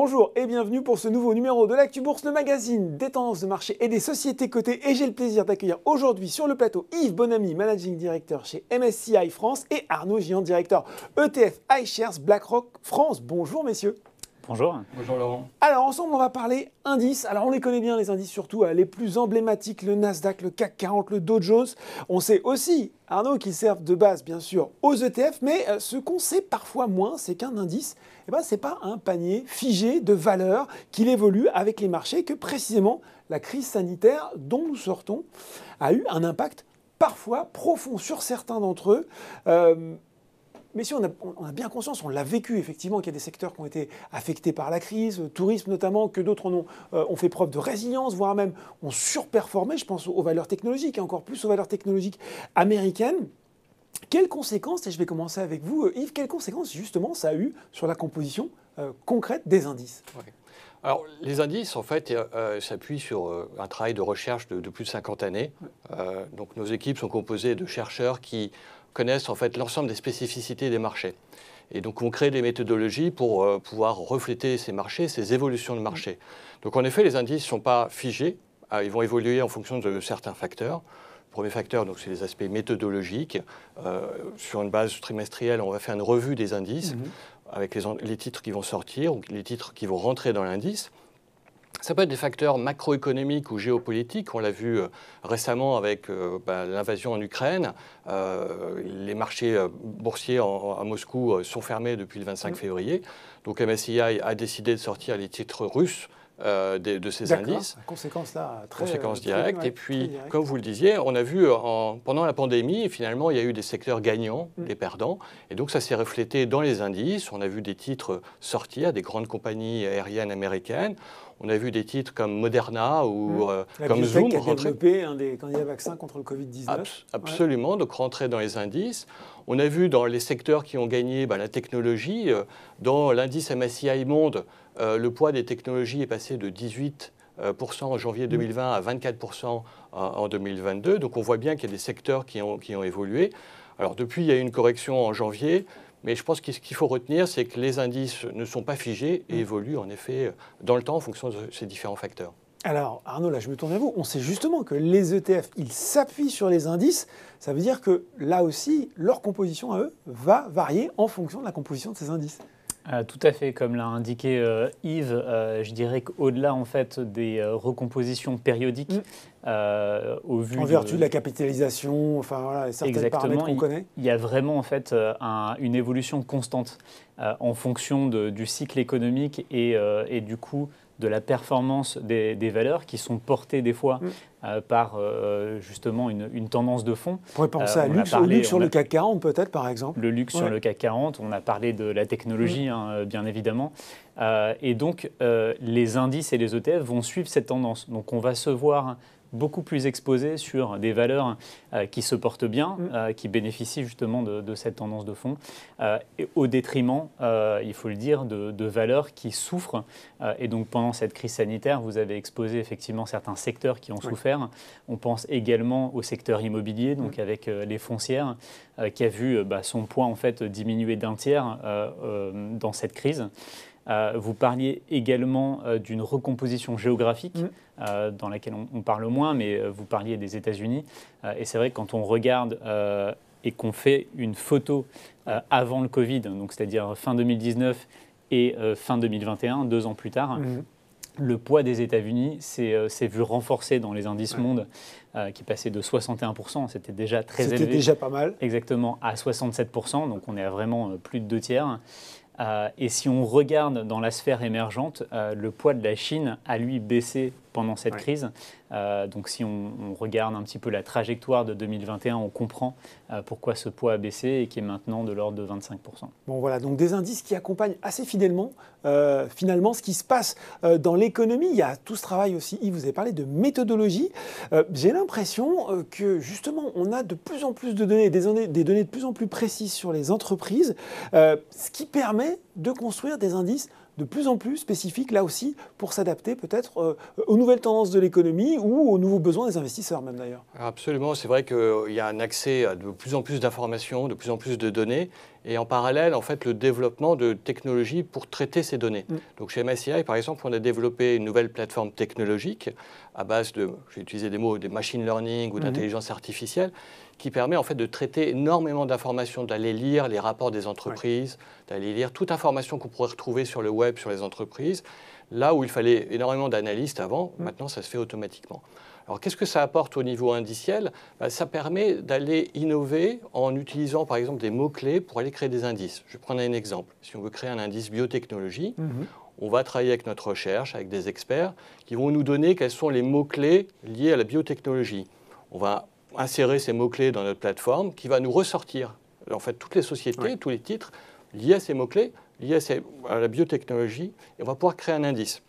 Bonjour et bienvenue pour ce nouveau numéro de l'Actu Bourse, le magazine des tendances de marché et des sociétés cotées. Et j'ai le plaisir d'accueillir aujourd'hui sur le plateau Yves Bonamy, Managing Director chez MSCI France, et Arnaud Gian, Directeur ETF iShares BlackRock France. Bonjour messieurs. Bonjour. Bonjour Laurent. Alors ensemble on va parler indices. Alors on les connaît bien les indices, surtout les plus emblématiques, le Nasdaq, le CAC 40, le Dow Jones. On sait aussi, Arnaud, qu'ils servent de base bien sûr aux ETF, mais ce qu'on sait parfois moins, c'est qu'un indice, c'est pas un panier figé de valeurs qu'il évolue avec les marchés, que précisément la crise sanitaire dont nous sortons a eu un impact parfois profond sur certains d'entre eux. Mais si on a bien conscience, on l'a vécu effectivement, qu'il y a des secteurs qui ont été affectés par la crise, le tourisme notamment, que d'autres ont fait preuve de résilience, voire même ont surperformé. Je pense aux valeurs technologiques, et encore plus aux valeurs technologiques américaines. Quelles conséquences, et je vais commencer avec vous Yves, quelles conséquences justement ça a eu sur la composition concrète des indices? Ouais. Alors, les indices, en fait, s'appuient sur un travail de recherche de plus de 50 années. Donc, nos équipes sont composées de chercheurs qui connaissent en fait l'ensemble des spécificités des marchés. Et donc, on crée des méthodologies pour pouvoir refléter ces marchés, ces évolutions de marché. Donc, en effet, les indices ne sont pas figés. Ils vont évoluer en fonction de certains facteurs. Le premier facteur, c'est les aspects méthodologiques. Sur une base trimestrielle, on va faire une revue des indices avec les titres qui vont sortir ou les titres qui vont rentrer dans l'indice. Ça peut être des facteurs macroéconomiques ou géopolitiques. On l'a vu récemment avec l'invasion en Ukraine. Les marchés boursiers à Moscou sont fermés depuis le 25 février. Donc MSCI a décidé de sortir les titres russes de ces indices. Conséquence là, conséquence directe. Et puis, direct. comme vous le disiez, on a vu pendant la pandémie, finalement, il y a eu des secteurs gagnants, des perdants. Et donc, ça s'est reflété dans les indices. On a vu des titres sortir, des grandes compagnies aériennes américaines. On a vu des titres comme Moderna ou comme Zoom qui a développé un des candidats vaccins contre le Covid-19. Absolument, donc rentrer dans les indices. On a vu dans les secteurs qui ont gagné la technologie, dans l'indice MSCI Monde, le poids des technologies est passé de 18% en janvier 2020 à 24% en 2022. Donc on voit bien qu'il y a des secteurs qui ont évolué. Alors depuis, il y a eu une correction en janvier. Mais je pense que ce qu'il faut retenir, c'est que les indices ne sont pas figés et évoluent en effet dans le temps en fonction de ces différents facteurs. Alors Arnaud, là je me tourne vers vous. On sait justement que les ETF, ils s'appuient sur les indices. Ça veut dire que là aussi, leur composition à eux va varier en fonction de la composition de ces indices. Tout à fait, comme l'a indiqué Yves, je dirais qu'au-delà en fait des recompositions périodiques, au vu en vertu de la capitalisation, enfin voilà, certains paramètres qu'on connaît. Il y a vraiment en fait une évolution constante en fonction du cycle économique et du coup de la performance des valeurs qui sont portées des fois par justement une tendance de fond. On pourrait penser au luxe sur le CAC 40 peut-être par exemple. Le luxe sur le CAC 40, on a parlé de la technologie bien évidemment. Et donc les indices et les ETF vont suivre cette tendance. Donc on va se voir beaucoup plus exposé sur des valeurs qui se portent bien, qui bénéficient justement de cette tendance de fond, et au détriment, il faut le dire, de valeurs qui souffrent. Et donc pendant cette crise sanitaire, vous avez exposé effectivement certains secteurs qui ont souffert. On pense également au secteur immobilier, donc avec les foncières, qui a vu son poids en fait diminuer d'un tiers dans cette crise. Vous parliez également d'une recomposition géographique dans laquelle on parle moins, mais vous parliez des États-Unis. Et c'est vrai que quand on regarde et qu'on fait une photo avant le Covid, donc c'est-à-dire fin 2019 et fin 2021, 2 ans plus tard, le poids des États-Unis s'est vu renforcé dans les indices mondes, qui passait de 61%, c'était déjà très élevé. C'était déjà pas mal. Exactement, à 67%, donc on est à vraiment plus de 2 tiers. Et si on regarde dans la sphère émergente, le poids de la Chine a lui baissé pendant cette crise. Donc si on regarde un petit peu la trajectoire de 2021, on comprend pourquoi ce poids a baissé et qui est maintenant de l'ordre de 25%. Bon voilà, donc des indices qui accompagnent assez fidèlement finalement ce qui se passe dans l'économie. Il y a tout ce travail aussi, Yves, vous avez parlé de méthodologie. J'ai l'impression que justement on a de plus en plus de données, des données de plus en plus précises sur les entreprises, ce qui permet de construire des indices de plus en plus spécifiques, là aussi, pour s'adapter peut-être aux nouvelles tendances de l'économie ou aux nouveaux besoins des investisseurs même d'ailleurs. Absolument, c'est vrai qu'il y a un accès à de plus en plus d'informations, de plus en plus de données, et en parallèle, en fait, le développement de technologies pour traiter ces données. Donc chez MSCI, par exemple, on a développé une nouvelle plateforme technologique à base de, j'ai utilisé des mots, de machine learning ou d'intelligence artificielle, qui permet en fait de traiter énormément d'informations, d'aller lire les rapports des entreprises, d'aller lire toute information qu'on pourrait retrouver sur le web, sur les entreprises. Là où il fallait énormément d'analystes avant, maintenant ça se fait automatiquement. Alors qu'est-ce que ça apporte au niveau indiciel? Ça permet d'aller innover en utilisant par exemple des mots-clés pour aller créer des indices. Je vais prendre un exemple. Si on veut créer un indice biotechnologie, on va travailler avec notre recherche, avec des experts qui vont nous donner quels sont les mots-clés liés à la biotechnologie. On va insérer ces mots-clés dans notre plateforme qui va nous ressortir en fait toutes les sociétés, tous les titres liés à ces mots-clés, liés à la biotechnologie, et on va pouvoir créer un indice.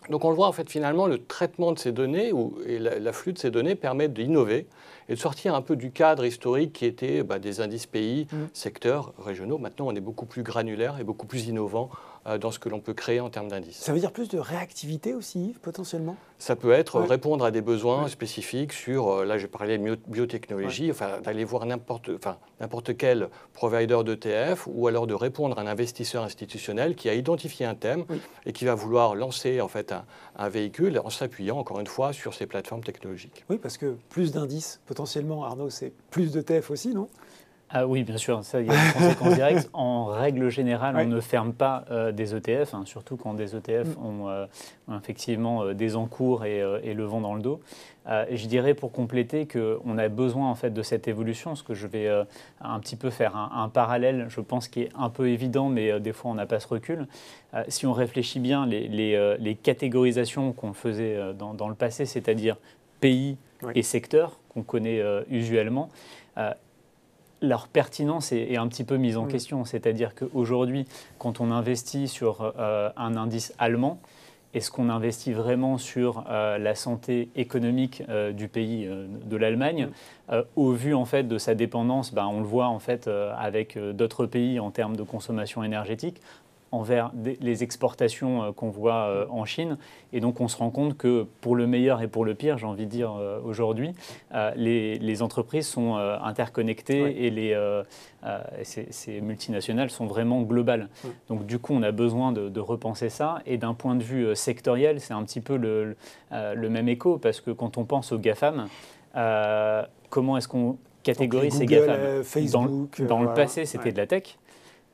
Donc on le voit en fait finalement, le traitement de ces données et l'afflux de ces données permet d'innover et de sortir un peu du cadre historique qui était des indices pays, secteurs, régionaux. Maintenant on est beaucoup plus granulaire et beaucoup plus innovant dans ce que l'on peut créer en termes d'indices. Ça veut dire plus de réactivité aussi, Yves, potentiellement? Ça peut être répondre à des besoins spécifiques sur, là j'ai parlé de biotechnologie, enfin, d'aller voir n'importe quel provider d'ETF ou alors de répondre à un investisseur institutionnel qui a identifié un thème et qui va vouloir lancer en fait un véhicule en s'appuyant encore une fois sur ces plateformes technologiques. Oui, parce que plus d'indices, potentiellement, Arnaud, c'est plus d'ETF aussi, non? Ah oui, bien sûr, ça, il y a une conséquence directe. En règle générale, on ne ferme pas des ETF, surtout quand des ETF ont effectivement des encours et le vent dans le dos. Je dirais pour compléter qu'on a besoin en fait de cette évolution, ce que je vais un petit peu faire un parallèle, je pense, qui est un peu évident, mais des fois on n'a pas ce recul. Si on réfléchit bien, les catégorisations qu'on faisait dans le passé, c'est-à-dire pays et secteurs qu'on connaît usuellement, leur pertinence est un petit peu mise en question. C'est-à-dire qu'aujourd'hui, quand on investit sur un indice allemand, est-ce qu'on investit vraiment sur la santé économique du pays de l'Allemagne au vu en fait de sa dépendance, on le voit en fait avec d'autres pays en termes de consommation énergétique, envers les exportations qu'on voit en Chine. Et donc, on se rend compte que pour le meilleur et pour le pire, j'ai envie de dire aujourd'hui, les entreprises sont interconnectées et ces multinationales sont vraiment globales. Donc, du coup, on a besoin de repenser ça. Et d'un point de vue sectoriel, c'est un petit peu le même écho, parce que quand on pense aux GAFAM, comment est-ce qu'on catégorise ces GAFAM? Facebook, dans le passé, c'était de la tech.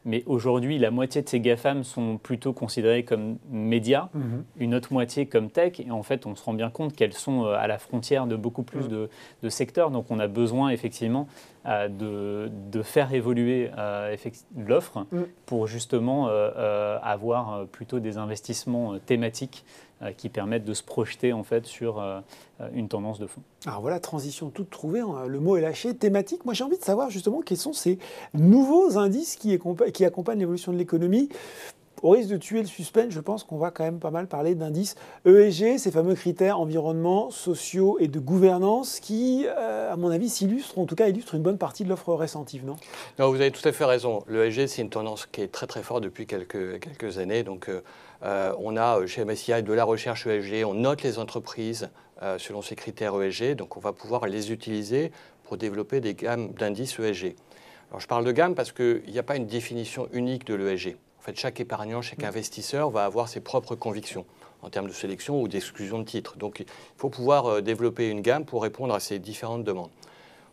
Mais aujourd'hui, la moitié de ces GAFAM sont plutôt considérées comme médias, une autre moitié comme tech. Et en fait, on se rend bien compte qu'elles sont à la frontière de beaucoup plus de secteurs. Donc, on a besoin effectivement de faire évoluer l'offre pour justement avoir plutôt des investissements thématiques qui permettent de se projeter en fait sur une tendance de fond. Alors voilà, transition toute trouvée, le mot est lâché, thématique. Moi j'ai envie de savoir justement quels sont ces nouveaux indices qui accompagnent l'évolution de l'économie. Au risque de tuer le suspense, je pense qu'on va quand même pas mal parler d'indices ESG, ces fameux critères environnement, sociaux et de gouvernance qui, à mon avis, s'illustrent, en tout cas illustrent une bonne partie de l'offre récente, non? Non, vous avez tout à fait raison. L'ESG, c'est une tendance qui est très très forte depuis quelques années. Donc, on a chez MSCI de la recherche ESG, on note les entreprises selon ces critères ESG, donc on va pouvoir les utiliser pour développer des gammes d'indices ESG. Alors, je parle de gamme parce qu'il n'y a pas une définition unique de l'ESG. En fait, chaque épargnant, chaque investisseur va avoir ses propres convictions en termes de sélection ou d'exclusion de titres. Donc, il faut pouvoir développer une gamme pour répondre à ces différentes demandes.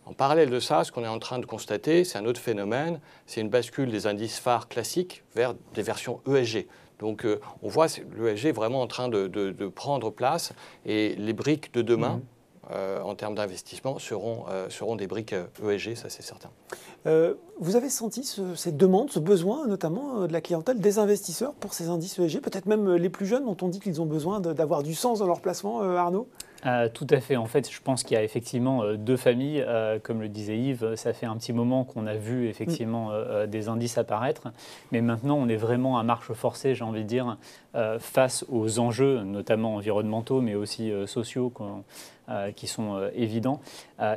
En parallèle de ça, ce qu'on est en train de constater, c'est un autre phénomène, c'est une bascule des indices phares classiques vers des versions ESG. Donc, on voit l'ESG vraiment en train de prendre place et les briques de demain, en termes d'investissement, seront des briques ESG, ça c'est certain. Vous avez senti cette demande, ce besoin notamment de la clientèle, des investisseurs pour ces indices ESG, peut-être même les plus jeunes dont on dit qu'ils ont besoin d'avoir du sens dans leur placement, Arnaud? Tout à fait. En fait, je pense qu'il y a effectivement deux familles. Comme le disait Yves, ça fait un petit moment qu'on a vu effectivement des indices apparaître. Mais maintenant, on est vraiment à marche forcée, j'ai envie de dire, face aux enjeux, notamment environnementaux, mais aussi sociaux, qui sont évidents.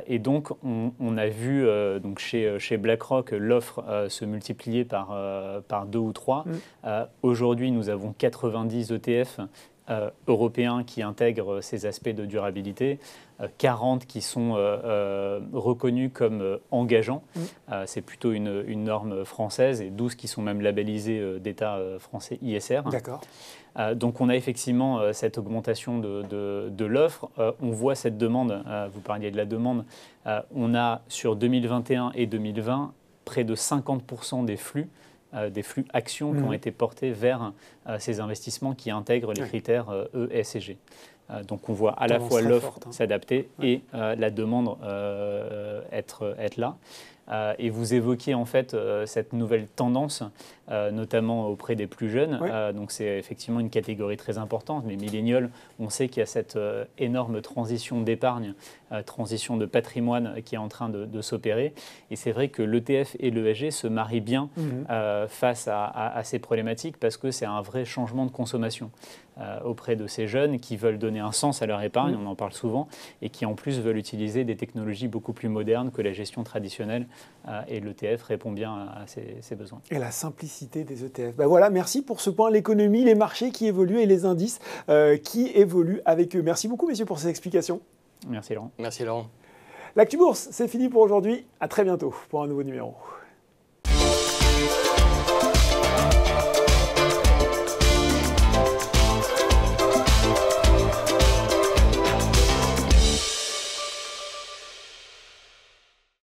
Et donc, on a vu donc chez BlackRock l'offre se multiplier par 2 ou 3. Aujourd'hui, nous avons 90 ETF européens qui intègrent ces aspects de durabilité, 40 qui sont reconnus comme engageants, c'est plutôt une norme française, et 12 qui sont même labellisés d'État français ISR. D'accord. Donc on a effectivement cette augmentation de l'offre. On voit cette demande, vous parliez de la demande, on a sur 2021 et 2020 près de 50% des flux actions qui ont été portés vers ces investissements qui intègrent les critères E, S et G. Donc on voit à la fois l'offre s'adapter et la demande être là. Et vous évoquiez en fait cette nouvelle tendance, notamment auprès des plus jeunes. Donc c'est effectivement une catégorie très importante. Les millénials, on sait qu'il y a cette énorme transition d'épargne, transition de patrimoine qui est en train de s'opérer. Et c'est vrai que l'ETF et l'ESG se marient bien face à ces problématiques, parce que c'est un vrai changement de consommation auprès de ces jeunes qui veulent donner un sens à leur épargne, on en parle souvent, et qui en plus veulent utiliser des technologies beaucoup plus modernes que la gestion traditionnelle. Et l'ETF répond bien à ces besoins. Et la simplicité des ETF. Ben voilà, merci pour ce point, l'économie, les marchés qui évoluent et les indices qui évoluent avec eux. Merci beaucoup, messieurs, pour ces explications. Merci, Laurent. Merci, Laurent. L'Actu Bourse, c'est fini pour aujourd'hui. À très bientôt pour un nouveau numéro.